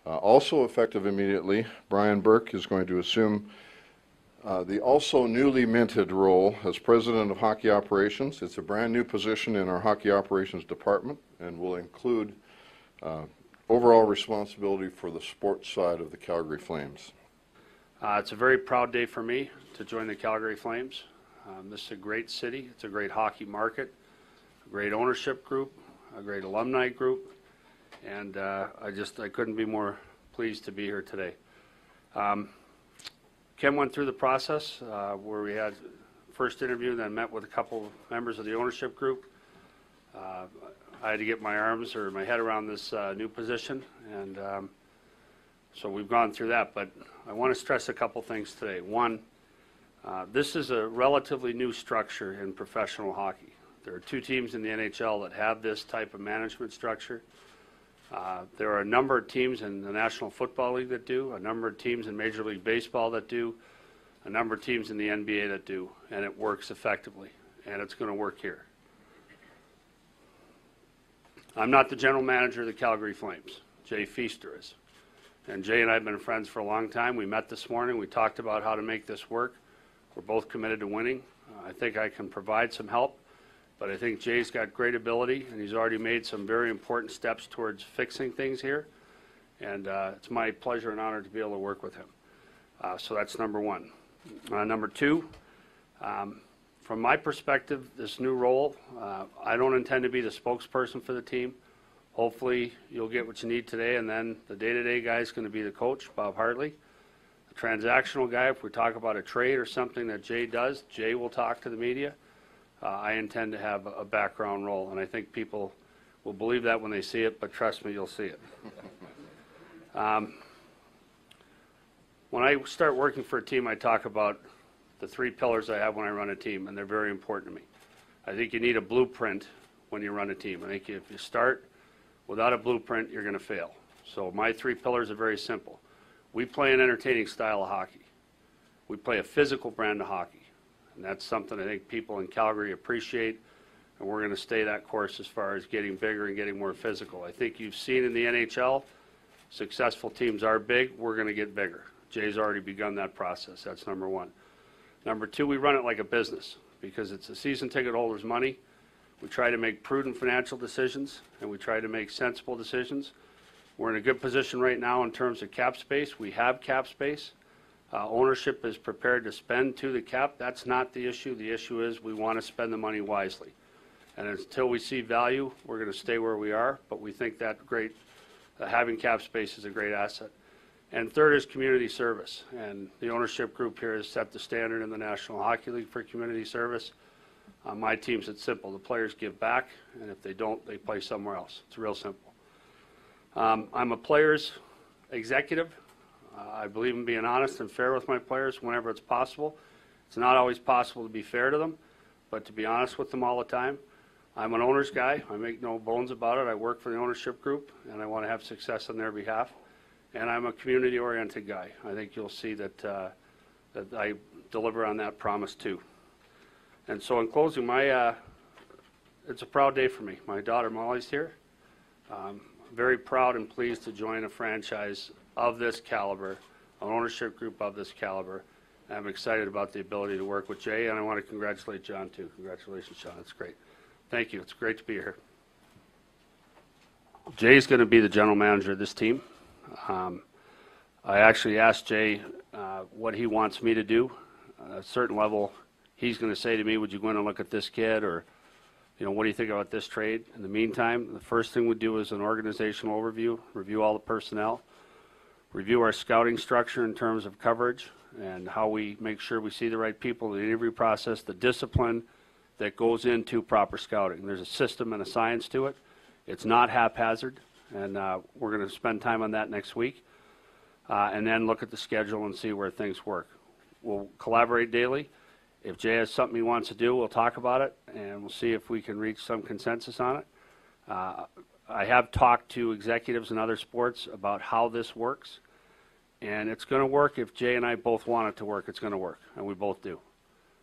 Also effective immediately, Brian Burke is going to assume the also newly minted role as President of Hockey Operations. It's a brand new position in our Hockey Operations Department and will include overall responsibility for the sports side of the Calgary Flames. It's a very proud day for me to join the Calgary Flames. This is a great city. It's a great hockey market, a great ownership group, a great alumni group, and I couldn't be more pleased to be here today. Ken went through the process where we had first interview, then met with a couple members of the ownership group. I had to get my arms or my head around this new position, and so we've gone through that. But I want to stress a couple things today. One, this is a relatively new structure in professional hockey. There are 2 teams in the NHL that have this type of management structure. There are a number of teams in the National Football League that do, a number of teams in Major League Baseball that do, a number of teams in the NBA that do, and it works effectively, and it's going to work here. I'm not the general manager of the Calgary Flames. Jay Feaster is. And Jay and I have been friends for a long time. We met this morning. We talked about how to make this work. We're both committed to winning. I think I can provide some help. But I think Jay's got great ability, and he's already made some very important steps towards fixing things here. And it's my pleasure and honor to be able to work with him. So that's number one. Number two, from my perspective, this new role, I don't intend to be the spokesperson for the team. Hopefully you'll get what you need today, and then the day-to-day guy is going to be the coach, Bob Hartley. The transactional guy, if we talk about a trade or something that Jay does, Jay will talk to the media. I intend to have a background role, and I think people will believe that when they see it, but trust me, you'll see it. When I start working for a team, I talk about the 3 pillars I have when I run a team, and they're very important to me. I think you need a blueprint when you run a team. I think if you start without a blueprint, you're going to fail. So my 3 pillars are very simple. We play an entertaining style of hockey. We play a physical brand of hockey. And that's something I think people in Calgary appreciate, and we're going to stay that course as far as getting bigger and getting more physical. I think you've seen in the NHL, successful teams are big. We're going to get bigger. Jay's already begun that process. That's number one. Number two, we run it like a business because it's a season ticket holder's money. We try to make prudent financial decisions, and we try to make sensible decisions. We're in a good position right now in terms of cap space. We have cap space. Ownership is prepared to spend to the cap. That's not the issue. The issue is we want to spend the money wisely. And until we see value, we're going to stay where we are. But we think that having cap space is a great asset. And third is community service. And the ownership group here has set the standard in the National Hockey League for community service. My team's it's simple. The players give back, and if they don't, they play somewhere else. It's real simple. I'm a players executive. I believe in being honest and fair with my players whenever it's possible. It's not always possible to be fair to them, but to be honest with them all the time. I'm an owner's guy. I make no bones about it. I work for the ownership group, and I want to have success on their behalf. And I'm a community-oriented guy. I think you'll see that, that I deliver on that promise too. And so in closing, it's a proud day for me. My daughter Molly's here. Very proud and pleased to join a franchise of this caliber, an ownership group of this caliber. I'm excited about the ability to work with Jay, and I want to congratulate John too. Congratulations, John. That's great. Thank you. It's great to be here. Jay's going to be the general manager of this team. I actually asked Jay what he wants me to do. At a certain level, he's going to say to me, would you go in and look at this kid, or what do you think about this trade? In the meantime, the first thing we do is an organizational overview, review all the personnel, review our scouting structure in terms of coverage and how we make sure we see the right people in the interview process, the discipline that goes into proper scouting. There's a system and a science to it. It's not haphazard, and we're going to spend time on that next week, and then look at the schedule and see where things work. We'll collaborate daily. If Jay has something he wants to do, we'll talk about it, and we'll see if we can reach some consensus on it. I have talked to executives in other sports about how this works, and it's going to work. If Jay and I both want it to work, it's going to work, and we both do.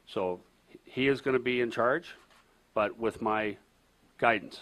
So he is going to be in charge, but with my guidance.